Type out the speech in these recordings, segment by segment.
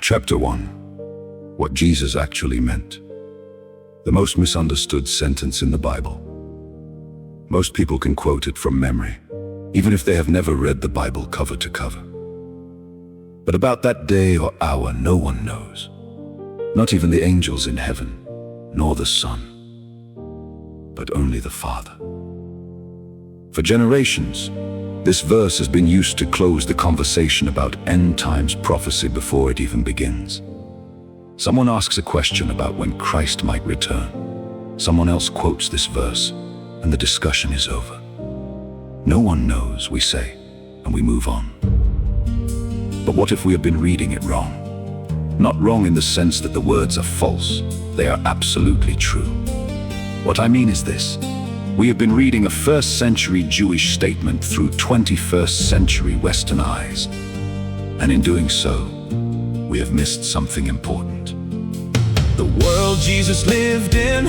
Chapter 1. What Jesus actually meant. The most misunderstood sentence in the Bible. Most people can quote it from memory, even if they have never read the Bible cover to cover. But about that day or hour, no one knows. Not even the angels in heaven, nor the Son, but only the Father. For generations, this verse has been used to close the conversation about end times prophecy before it even begins. Someone asks a question about when Christ might return. Someone else quotes this verse, and the discussion is over. No one knows, we say, and we move on. But what if we have been reading it wrong? Not wrong in the sense that the words are false. They are absolutely true. What I mean is this. We have been reading a first-century Jewish statement through 21st century Western eyes. And in doing so, we have missed something important. The world Jesus lived in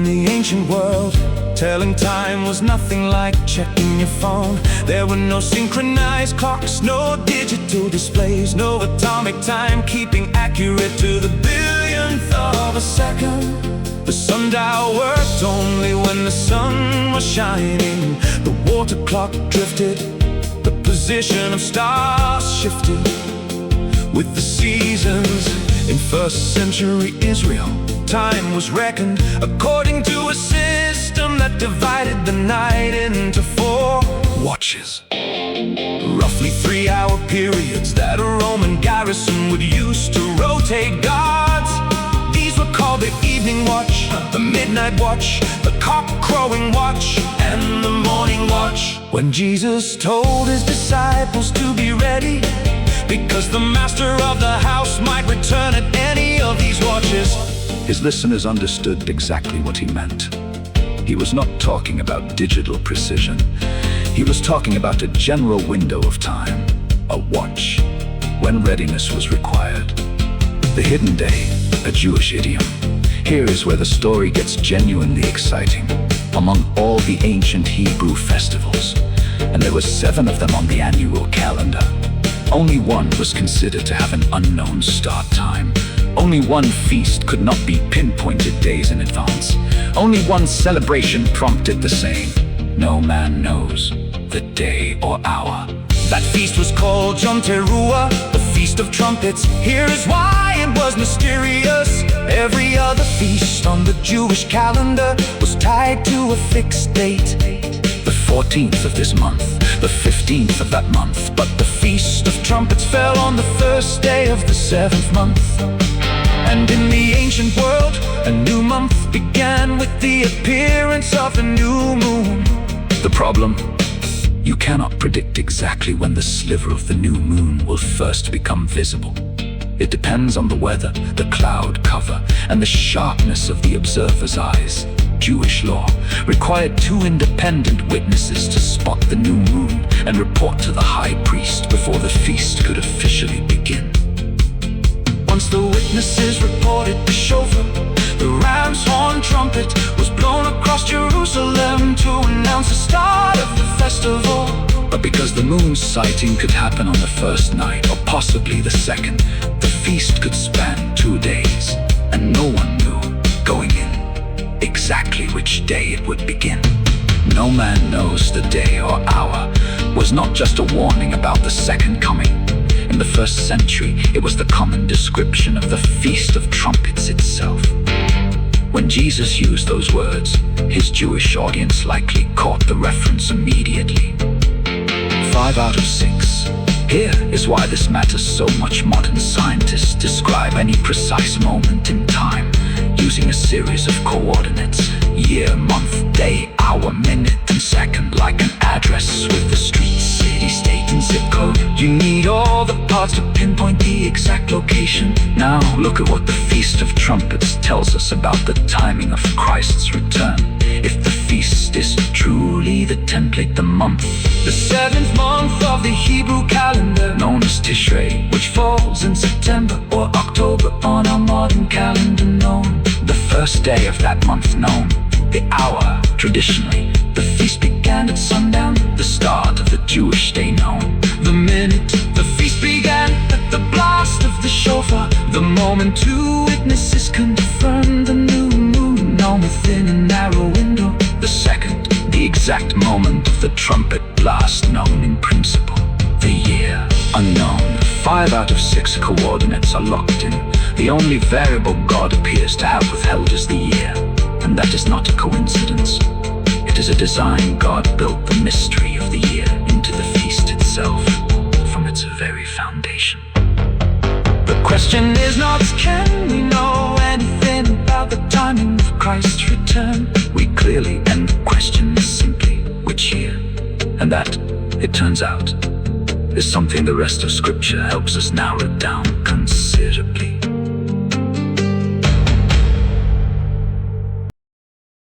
the ancient world, telling time was nothing like checking your phone. There were no synchronized clocks, no digital displays, no atomic time keeping accurate to the billionth of a second. The sundial worked only when the sun was shining. The water clock drifted, the position of stars shifted with the seasons. In first century Israel, time was reckoned according to a system that divided the night into 4 watches. Roughly 3-hour periods that a Roman garrison would use to rotate guards. These were called the evening watch, the midnight watch, the cock crowing watch, and the morning watch. When Jesus told his disciples to be ready, because the master of the house might return at any of these watches, his listeners understood exactly what he meant. He was not talking about digital precision. He was talking about a general window of time, a watch, when readiness was required. The hidden day, a Jewish idiom. Here is where the story gets genuinely exciting. Among all the ancient Hebrew festivals, and there were 7 of them on the annual calendar, only one was considered to have an unknown start time. Only one feast could not be pinpointed days in advance. Only one celebration prompted the same. No man knows the day or hour. That feast was called Yom Teruah, the Feast of Trumpets. Here is why it was mysterious. Every other feast on the Jewish calendar was tied to a fixed date. The 14th of this month, the 15th of that month. But the Feast of Trumpets fell on the first day of the 7th month. And in the ancient world, a new month began with the appearance of the new moon. The problem? You cannot predict exactly when the sliver of the new moon will first become visible. It depends on the weather, the cloud cover, and the sharpness of the observer's eyes. Jewish law required 2 independent witnesses to spot the new moon and report to the high priest before the feast could officially begin. Once the witnesses reported the shofar, the ram's horn trumpet was blown across Jerusalem to announce the start of the festival. But because the moon's sighting could happen on the first night, or possibly the second, the feast could span 2 days, and no one knew, going in, exactly which day it would begin. No man knows the day or hour was not just a warning about the second coming. In the first century, it was the common description of the Feast of Trumpets itself. When Jesus used those words, his Jewish audience likely caught the reference immediately. 5 out of 6. Here is why this matters so much. Modern scientists describe any precise moment in time using a series of coordinates: year, month, day, hour, minute, and second, like an address with the street, city, state, and zip code. You need all the parts to pinpoint the exact location. Now look at what the Feast of Trumpets tells us about the timing of Christ's return. If the feast is truly the template, the month, the 7th month of the Hebrew calendar, known as Tishrei, which falls in September or October on our modern calendar known. The first day of that month known, the hour, traditionally, the feast began at sundown, the start of the Jewish day known. The minute the feast began at the blast of the shofar. The moment two witnesses confirm the new moon known within a narrow window. The second, the exact moment of the trumpet blast known in principle. The year, unknown. 5 out of 6 coordinates are locked in. The only variable God appears to have withheld is the year, and that is not a coincidence. It is a design. God built the mystery of the year into the feast itself, from its very foundation. The question is not, can we know anything about the timing of Christ's return? We clearly, and the question is simply, which year? And that, it turns out, is something the rest of Scripture helps us narrow down considerably.